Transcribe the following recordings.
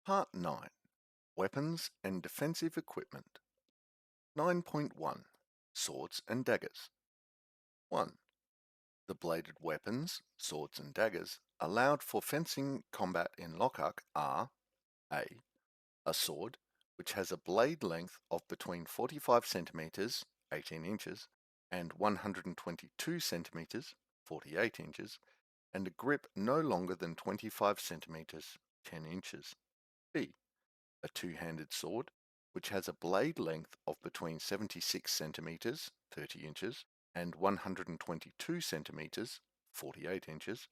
Part 9 Weapons and Defensive Equipment 9.1 Swords and Daggers 1. The bladed weapons, swords and daggers, allowed for fencing combat in Lochac are A. A sword, which has a blade length of between 45 centimeters 18 inches, and 122 centimeters 48 inches, and a grip no longer than 25 centimeters 10 inches. B. A two-handed sword, which has a blade length of between 76 centimeters 30 inches, and 122 centimeters 48 inches,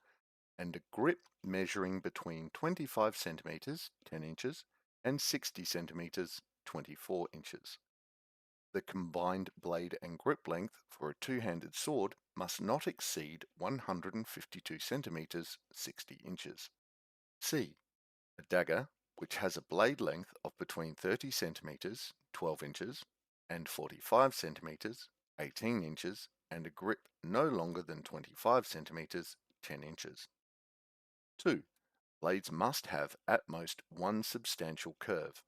and a grip measuring between 25 centimeters 10 inches, and 60 centimeters 24 inches. The combined blade and grip length for a two-handed sword must not exceed 152 centimeters 60 inches. C. A dagger, which has a blade length of between 30 centimeters 12 inches, and 45 centimeters 18 inches, and a grip no longer than 25 centimeters 10 inches. 2. Blades must have at most one substantial curve.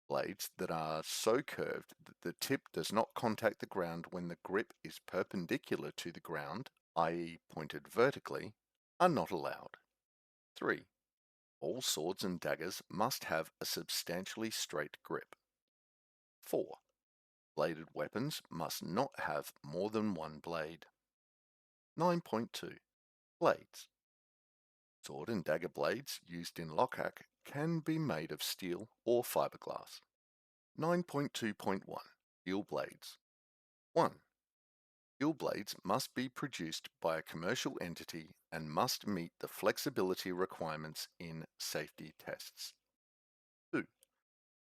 Blades that are so curved that the tip does not contact the ground when the grip is perpendicular to the ground, i.e. pointed vertically, are not allowed. 3. All swords and daggers must have a substantially straight grip. 4. Bladed weapons must not have more than one blade. 9.2 Blades. Sword and dagger blades used in Lochac can be made of steel or fiberglass. 9.2.1 Steel blades. 1. Steel blades must be produced by a commercial entity and must meet the flexibility requirements in safety tests. 2.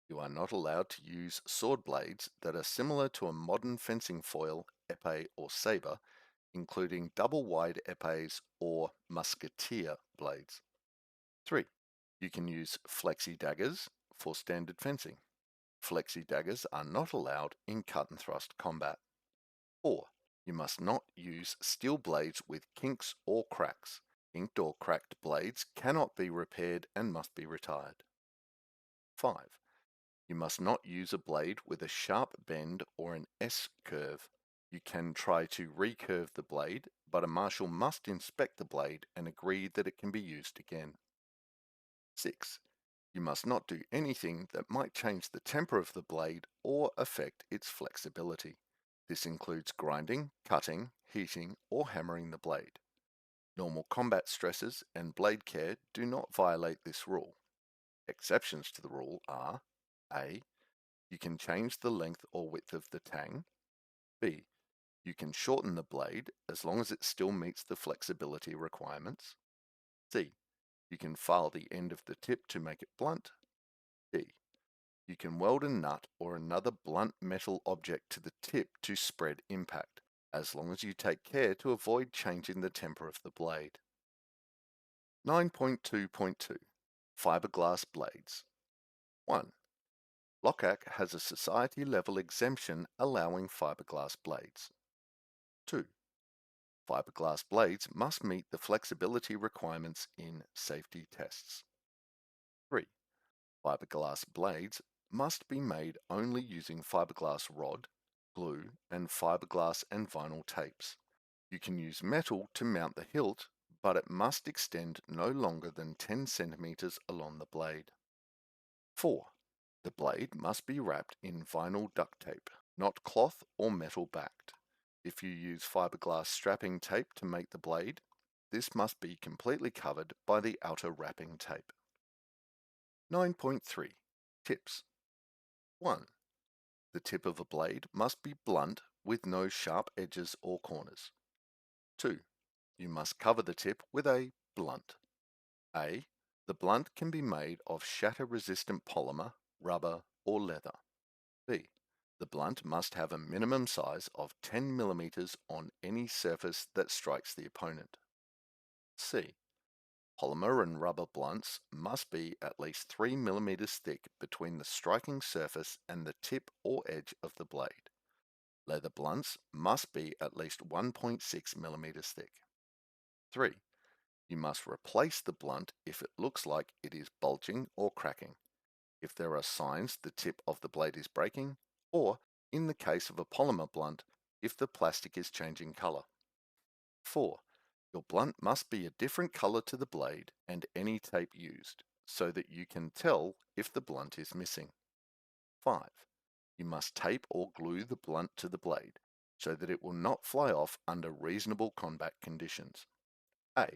You are not allowed to use sword blades that are similar to a modern fencing foil, epee, or saber, including double-wide epees or musketeer blades. 3. You can use flexi daggers for standard fencing. Flexi daggers are not allowed in cut and thrust combat. 4. You must not use steel blades with kinks or cracks. Kinked or cracked blades cannot be repaired and must be retired. 5. You must not use a blade with a sharp bend or an S-curve. You can try to recurve the blade, but a marshal must inspect the blade and agree that it can be used again. 6. You must not do anything that might change the temper of the blade or affect its flexibility. This includes grinding, cutting, heating, or hammering the blade. Normal combat stresses and blade care do not violate this rule. Exceptions to the rule are A. You can change the length or width of the tang. B. You can shorten the blade as long as it still meets the flexibility requirements. C. You can file the end of the tip to make it blunt. D. You can weld a nut or another blunt metal object to the tip to spread impact, as long as you take care to avoid changing the temper of the blade. 9.2.2 Fibreglass Blades 1. Lochac has a society-level exemption allowing fiberglass blades. 2. Fiberglass blades must meet the flexibility requirements in safety tests. 3. Fiberglass blades must be made only using fiberglass rod, glue, and fiberglass and vinyl tapes. You can use metal to mount the hilt, but it must extend no longer than 10 centimeters along the blade. 4. The blade must be wrapped in vinyl duct tape, not cloth or metal backed. If you use fiberglass strapping tape to make the blade, this must be completely covered by the outer wrapping tape. 9.3 Tips 1. The tip of a blade must be blunt with no sharp edges or corners. 2. You must cover the tip with a blunt. A. The blunt can be made of shatter-resistant polymer, rubber, or leather. B. The blunt must have a minimum size of 10 mm on any surface that strikes the opponent. C. Polymer and rubber blunts must be at least 3 mm thick between the striking surface and the tip or edge of the blade. Leather blunts must be at least 1.6 mm thick. 3. You must replace the blunt if it looks like it is bulging or cracking. if there are signs the tip of the blade is breaking, or, in the case of a polymer blunt, if the plastic is changing color. 4. Your blunt must be a different color to the blade and any tape used, so that you can tell if the blunt is missing. 5. You must tape or glue the blunt to the blade, so that it will not fly off under reasonable combat conditions. A.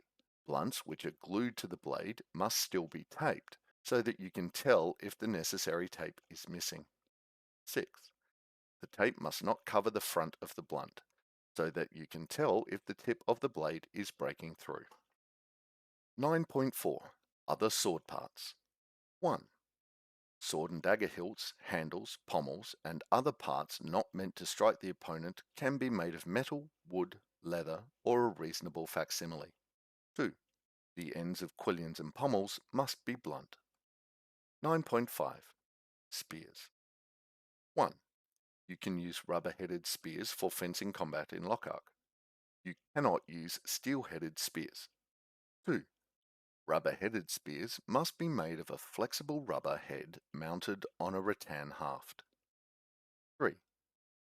Blunts which are glued to the blade must still be taped, so that you can tell if the necessary tape is missing. 6. The tape must not cover the front of the blunt, so that you can tell if the tip of the blade is breaking through. 9.4. Other sword parts. 1. Sword and dagger hilts, handles, pommels, and other parts not meant to strike the opponent can be made of metal, wood, leather, or a reasonable facsimile. 2. The ends of quillions and pommels must be blunt. 9.5. Spears. 1. You can use rubber-headed spears for fencing combat in Lochac. You cannot use steel-headed spears. 2. Rubber-headed spears must be made of a flexible rubber head mounted on a rattan haft. 3.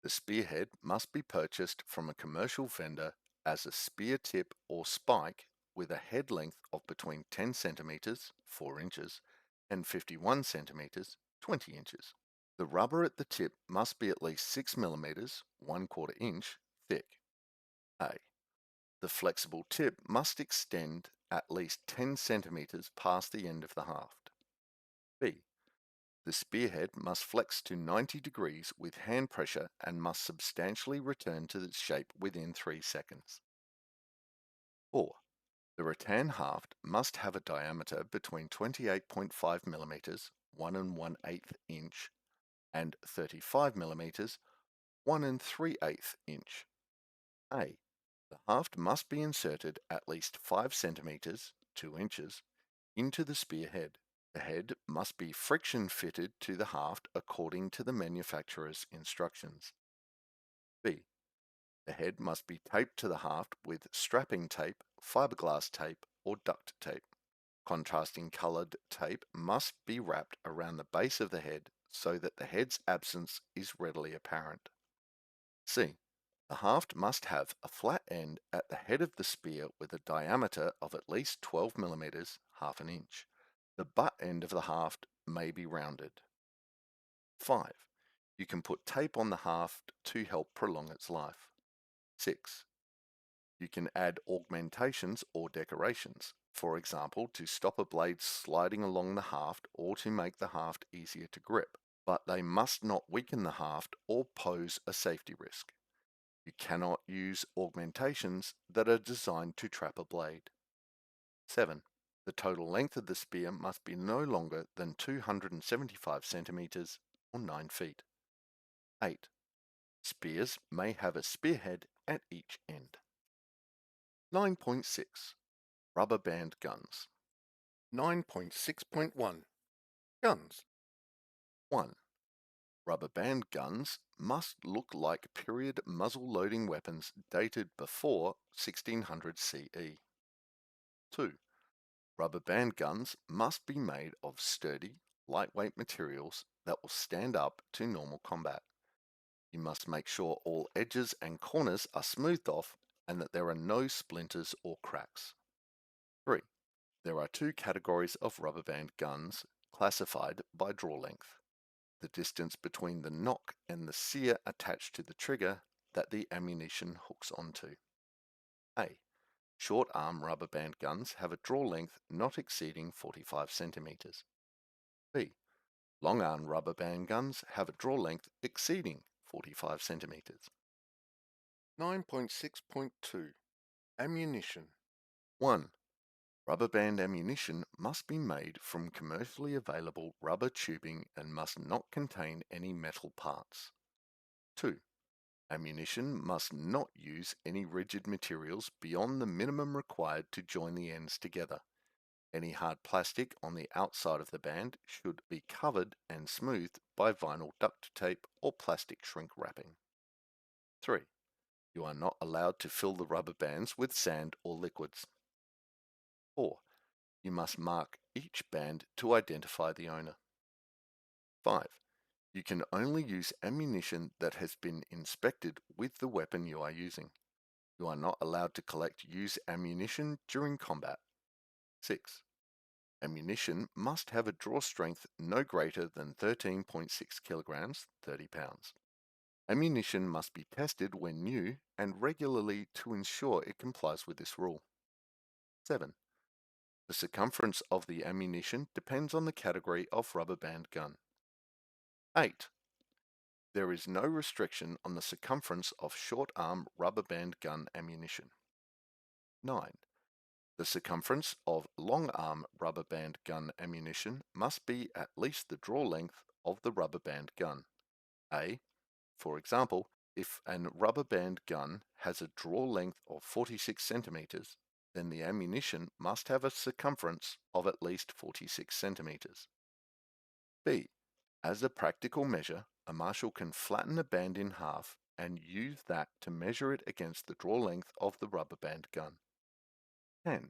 The spearhead must be purchased from a commercial vendor as a spear tip or spike with a head length of between 10 centimeters, 4 inches, and 51 centimeters, 20 inches. The rubber at the tip must be at least 6 millimeters, 1/4 inch, thick. A. The flexible tip must extend at least 10 centimeters past the end of the haft. B. The spearhead must flex to 90 degrees with hand pressure and must substantially return to its shape within 3 seconds. 4. The rattan haft must have a diameter between 28.5 millimeters, 1 1/8 inch, and 35 millimeters, 1 3/8 inch. A. The haft must be inserted at least 5 centimeters, 2 inches, into the spearhead. The head must be friction fitted to the haft according to the manufacturer's instructions. B. The head must be taped to the haft with strapping tape, fiberglass tape, or duct tape. Contrasting colored tape must be wrapped around the base of the head so that the head's absence is readily apparent. C. The haft must have a flat end at the head of the spear with a diameter of at least 12 millimeters, half an inch. The butt end of the haft may be rounded. 5. You can put tape on the haft to help prolong its life. 6. You can add augmentations or decorations, for example, to stop a blade sliding along the haft or to make the haft easier to grip, but they must not weaken the haft or pose a safety risk. You cannot use augmentations that are designed to trap a blade. 7. The total length of the spear must be no longer than 275 centimeters or 9 feet. 8. Spears may have a spearhead at each end. 9.6. Rubber band guns. 9.6.1. Guns. 1. Rubber band guns must look like period muzzle-loading weapons dated before 1600 CE. 2. Rubber band guns must be made of sturdy, lightweight materials that will stand up to normal combat. You must make sure all edges and corners are smoothed off and that there are no splinters or cracks. 3. There are 2 categories of rubber band guns classified by draw length. The distance between the nock and the sear attached to the trigger that the ammunition hooks onto. A. Short arm rubber band guns have a draw length not exceeding 45 centimeters. B. Long arm rubber band guns have a draw length exceeding 45 centimeters. 9.6.2. Ammunition. 1. Rubber band ammunition must be made from commercially available rubber tubing and must not contain any metal parts. 2. Ammunition must not use any rigid materials beyond the minimum required to join the ends together. Any hard plastic on the outside of the band should be covered and smoothed by vinyl duct tape or plastic shrink wrapping. 3. You are not allowed to fill the rubber bands with sand or liquids. 4. You must mark each band to identify the owner. 5. You can only use ammunition that has been inspected with the weapon you are using. You are not allowed to collect used ammunition during combat. 6. Ammunition must have a draw strength no greater than 13.6 kilograms, 30 pounds. Ammunition must be tested when new and regularly to ensure it complies with this rule. 7. The circumference of the ammunition depends on the category of rubber band gun. 8. There is no restriction on the circumference of short-arm rubber band gun ammunition. 9. The circumference of long-arm rubber band gun ammunition must be at least the draw length of the rubber band gun. For example, if an rubber band gun has a draw length of 46 centimeters, then the ammunition must have a circumference of at least 46 centimeters. B. As a practical measure, a marshal can flatten a band in half and use that to measure it against the draw length of the rubber band gun. 10.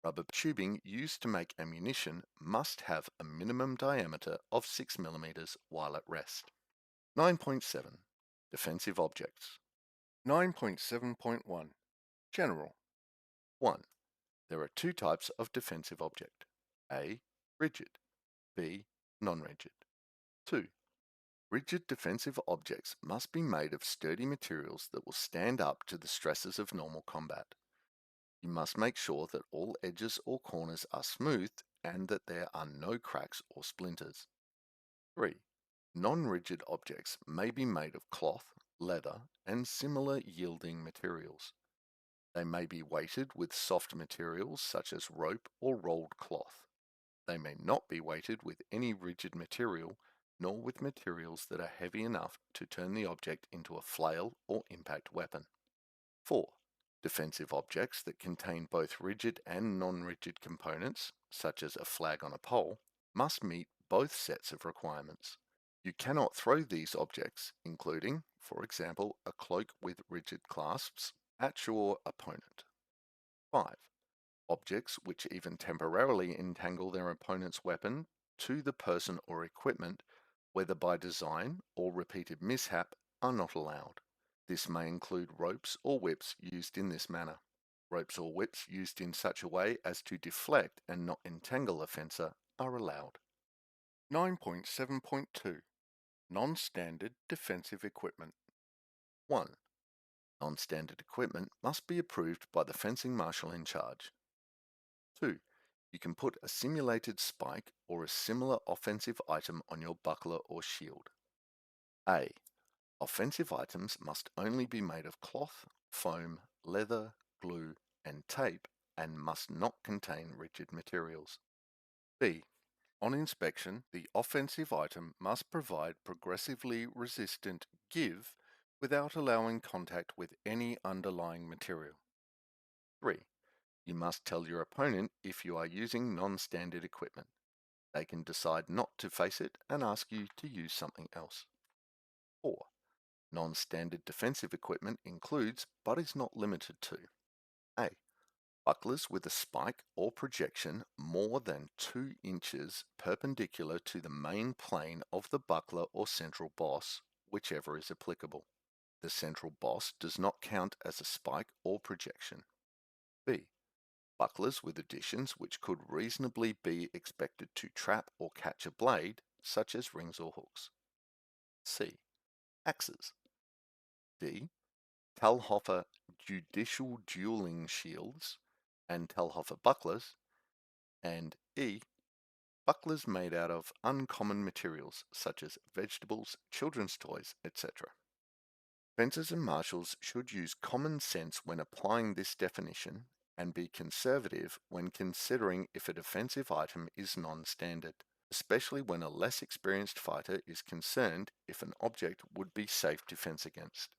Rubber tubing used to make ammunition must have a minimum diameter of 6 mm while at rest. 9.7. Defensive objects. 9.7.1. General. 1. There are two types of defensive object. A. Rigid. B. Non-rigid. 2. Rigid defensive objects must be made of sturdy materials that will stand up to the stresses of normal combat. You must make sure that all edges or corners are smooth and that there are no cracks or splinters. 3. Non-rigid objects may be made of cloth, leather, and similar yielding materials. They may be weighted with soft materials such as rope or rolled cloth. They may not be weighted with any rigid material, nor with materials that are heavy enough to turn the object into a flail or impact weapon. 4. Defensive objects that contain both rigid and non-rigid components, such as a flag on a pole, must meet both sets of requirements. You cannot throw these objects, including, for example, a cloak with rigid clasps, at your opponent. 5. Objects which even temporarily entangle their opponent's weapon to the person or equipment, whether by design or repeated mishap, are not allowed. This may include ropes or whips used in this manner. Ropes or whips used in such a way as to deflect and not entangle a fencer are allowed. 9.7.2. Non-standard defensive equipment. 1. Non-standard equipment must be approved by the fencing marshal in charge. 2. You can put a simulated spike or a similar offensive item on your buckler or shield. A. Offensive items must only be made of cloth, foam, leather, glue, and tape and must not contain rigid materials. B. On inspection, the offensive item must provide progressively resistant give without allowing contact with any underlying material. 3. You must tell your opponent if you are using non-standard equipment. They can decide not to face it and ask you to use something else. 4. Non-standard defensive equipment includes, but is not limited to: A. Bucklers with a spike or projection more than 2 inches perpendicular to the main plane of the buckler or central boss, whichever is applicable. The central boss does not count as a spike or projection. B. Bucklers with additions which could reasonably be expected to trap or catch a blade, such as rings or hooks. C. Axes. D. Talhofer judicial dueling shields and Talhofer bucklers. And E. Bucklers made out of uncommon materials such as vegetables, children's toys, etc. Fencers and marshals should use common sense when applying this definition and be conservative when considering if a defensive item is non-standard, especially when a less experienced fighter is concerned if an object would be safe to fence against.